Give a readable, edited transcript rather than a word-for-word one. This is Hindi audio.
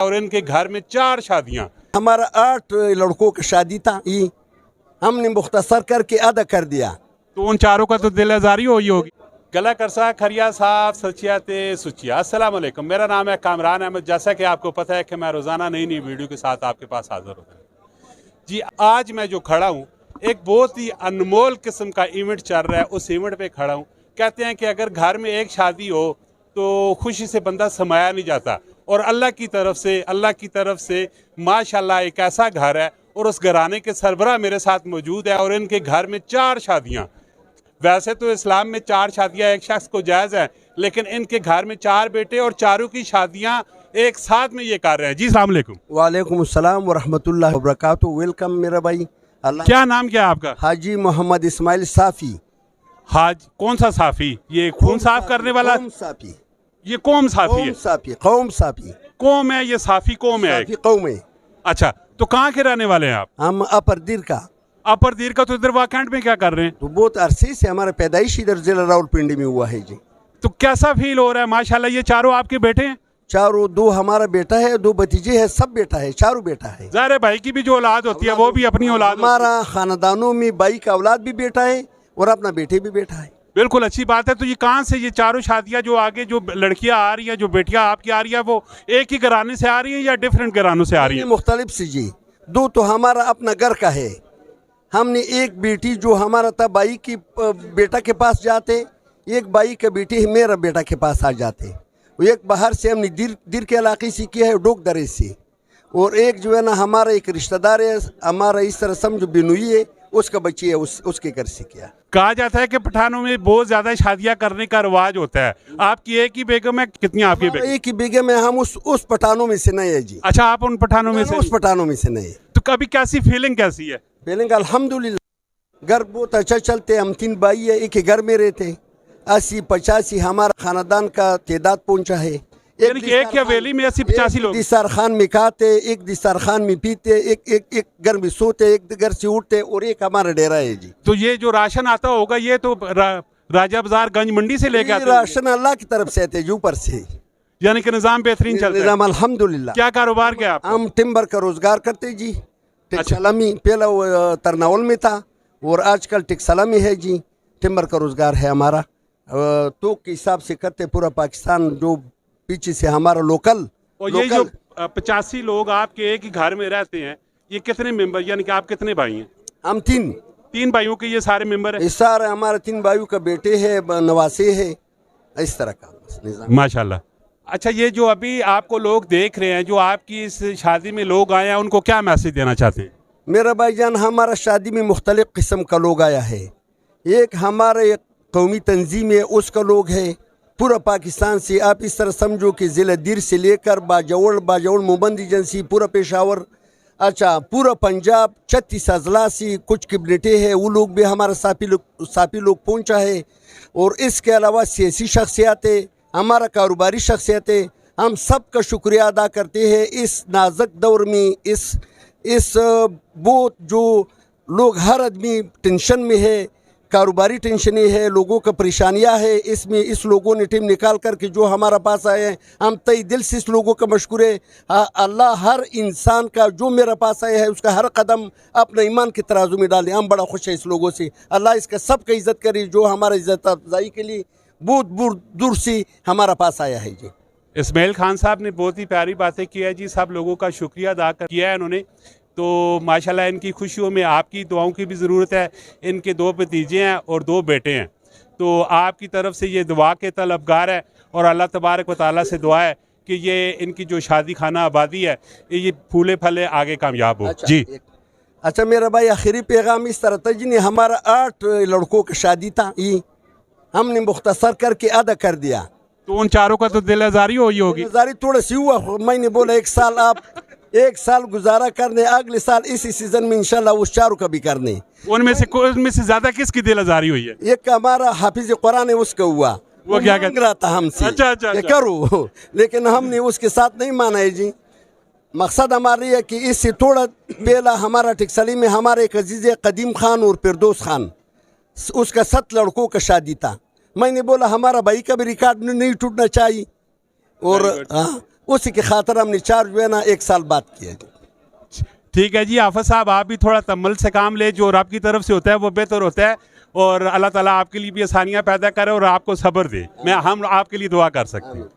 और इनके घर में 4 शादियां। हमारा 8 लड़कों की शादी था, ये हमने मुख्तसर करके अदा कर दिया। तो उन चारों का तो दिल आजारी हुई होगी। गला करसा खरिया साहब सचियाते सुचिया। अस्सलाम वालेकुम, मेरा नाम है कामरान अहमद। जैसा कि आपको पता है कि मैं रोज़ाना नई नई वीडियो के साथ आपके पास हाजिर होता हूँ जी। आज मैं जो खड़ा हूँ, एक बहुत ही अनमोल किस्म का इवेंट चल रहा है, उस इवेंट पे खड़ा हूँ। कहते हैं कि अगर घर में एक शादी हो तो खुशी से बंदा समाया नहीं जाता, और अल्लाह की तरफ से माशाल्लाह एक ऐसा घर है और उस घराने के सरबराह मेरे साथ मौजूद है, और इनके घर में 4 शादियाँ। वैसे तो इस्लाम में 4 शादियाँ एक शख्स को जायज़ है, लेकिन इनके घर में 4 बेटे और चारों की शादियाँ एक साथ में ये कर रहे हैं जी। अस्सलाम वालेकुम। वालेकुम अस्सलाम व रहमतुल्लाहि व बरकातुहू। वेलकम मेरा भाई। अल्लाह। क्या नाम क्या है आपका? हाजी मोहम्मद इस्माइल साफ़ी। हाज कौन सा साफ़ी? ये खून साफ करने वाला? कौम साफ़ी। ये कौम साफ़ी है? कौम साफ़ी कौम है, ये साफ़ी कौम है? कौम है। अच्छा, तो कहाँ के रहने वाले हैं आप? हम अपर दीर का। अपर दीर का। तो इधर वाकैंट में क्या कर रहे हैं? तो बहुत अरसे से हमारा पैदाइश इधर जिला रावलपिंडी में हुआ है जी। तो कैसा फील हो रहा है? माशाल्लाह, ये चारों आपके बेटे हैं? चारों, 2 हमारा बेटा है, 2 भतीजे है, सब बेटा है, चारों बेटा है। ज़ाहिर है भाई की भी जो औलाद होती है वो भी अपनी औलाद होती है। हमारा खानदानों में भाई का औलाद भी बेटा है और अपना बेटे भी बेटा है। बिल्कुल अच्छी बात है। तो ये कहाँ से ये चारों शादियाँ जो आगे जो लड़कियाँ आ रही हैं, जो बेटियाँ आपकी आ रही है, वो एक ही घराने से आ रही हैं या डिफरेंट घरानों से आ रही हैं? मुख्तलिफ से जी। 2 तो हमारा अपना घर का है। हमने एक बेटी जो हमारा था बाई की बेटा के पास जाते, एक बाई का बेटी मेरा बेटा के पास आ जाते। एक बाहर से हमने दिर के इलाके से किया है, डोक दरे से। और एक जो है ना हमारा एक रिश्तेदार है, हमारा इस तरह समझो बिनुई है, उसका बच्ची है, उसके घर से किया। कहा जाता है कि पठानों में बहुत ज्यादा शादियां करने का रिवाज होता है। आपकी एक ही बेगम है? कितनी आपकी बेगम? एक ही बेगम है। हम उस पठानों में से नहीं है जी। अच्छा, आप उन पठानों में से? उस पठानों में से नहीं। तो कभी कैसी फीलिंग कैसी है? फीलिंग अल्हम्दुलिल्लाह, घर बहुत अच्छा चलते। हम 3 भाई है, एक ही घर में रहते। 80-85 हमारा खानदान का तादाद पहुंचा है। एक हवेली में 80-85 लोग? दिस्तारखान में खाते, एक दिस्तारखान में पीते, एक घर में सोते, एक घर से उठते, और एक हमारा डेरा है जी। तो ये जो राशन आता होगा ये तो राजा बाजार गंज मंडी से लेके आते? राशन अल्लाह की तरफ से आते, ऊपर से। यानी कि निजाम बेहतरीन चलता है? निजाम अल्हम्दुलिल्लाह। क्या कारोबार क्या आपका? हम टिम्बर का रोजगार करते जी। टेक्सलामी पहला तरनावल में था और आजकल टेक्सलामी है जी। टिम्बर का रोजगार है हमारा, तो के हिसाब से करते पूरा पाकिस्तान। जो पीछे से हमारा लोकल। और ये जो 85 लोग आपके एक ही घर में रहते हैं, ये कितने मेंबर, यानी कि आप कितने भाई हैं? हम 3 भाइयों के ये सारे मेंबर हैं? इस सारे हमारे 3 भाइयों का बेटे है, नवासे है, इस तरह का माशाल्लाह। अच्छा, ये जो अभी आपको लोग देख रहे हैं, जो आपकी इस शादी में लोग आए हैं, उनको क्या मैसेज देना चाहते हैं? मेरा भाईजान, हमारा शादी में मुख्तलिफ किस्म का लोग आया है। एक हमारे कौमी तंजीम है, उसका लोग है पूरा पाकिस्तान से। आप इस तरह समझो कि ज़िला दिर से लेकर बाजौड़ मोबंद एजेंसी, पूरा पेशावर, अच्छा पूरा पंजाब, 36 अजला से कुछ कैबिनेटें हैं, वो लोग भी हमारा साफी लोग पहुंचा है। और इसके अलावा सियासी शख्सियातें, हमारा कारोबारी शख्सियतें, हम सब का शुक्रिया अदा करते हैं। इस नाजुक दौर में, इस बहुत जो लोग, हर आदमी टेंशन में है, कारोबारी टेंशनें है, लोगों का परेशानियां है, इसमें इस लोगों ने टीम निकाल कर के जो हमारा पास आए हैं, हम तय दिल से इस लोगों का मशकूर है। अल्लाह हर इंसान का जो मेरे पास आया है उसका हर कदम अपने ईमान के तराजू में डाले। हम बड़ा खुश है इस लोगों से। अल्लाह इसका सबका इज़्ज़त करे जो हमारा इज़्ज़त अफजाई के लिए बहुत दूर से हमारा पास आया है जी। इस्माइल खान साहब ने बहुत ही प्यारी बातें की है जी। सब लोगों का शुक्रिया अदा किया है इन्होंने। तो माशाल्लाह इनकी खुशियों में आपकी दुआओं की भी ज़रूरत है। इनके 2 भतीजे हैं और 2 बेटे हैं, तो आपकी तरफ से ये दुआ के तलबगार है, और अल्लाह तबारक व तआला से दुआ है कि ये इनकी जो शादी खाना आबादी है ये फूले फले आगे कामयाब हो। अच्छा, जी। अच्छा मेरा भाई, आखिरी पैगाम इस तरह था जी। हमारा 8 लड़कों का शादी था, ये हमने मुख्तसर करके अदा कर दिया। तो उन चारों का तो दिल आजारी हुई होगी? आजारी थोड़ा सी हुआ। मैंने बोला एक साल गुजारा करने, अगले साल इसी सीजन में इंशाल्लाह उस चारों का भी करने। उनमें से ज्यादा किसकी दिल आजारी हुई है? एक हमारा हाफिज कुरान है, उसका हुआ। वो क्या मांग रहा था हमसे। अच्छा। करो, लेकिन हमने उसके साथ नहीं माना है जी। मकसद हमारा है कि इससे थोड़ा पहला हमारा टिक्सली में हमारे एक अजीज कदीम खान और फिरदौस खान, उसका 7 लड़कों का शादी था। मैंने बोला हमारा भाई का भी रिकॉर्ड नहीं टूटना चाहिए। और उसी की खातर हमने चार्ज जो है ना 1 साल बाद किया। ठीक है जी हाफिज साहब, आप भी थोड़ा तम्मल से काम ले, जो रब की तरफ से होता है वो बेहतर होता है, और अल्लाह ताला आपके लिए भी आसानियाँ पैदा करे और आपको सब्र दे। हम आपके लिए दुआ कर सकते हैं।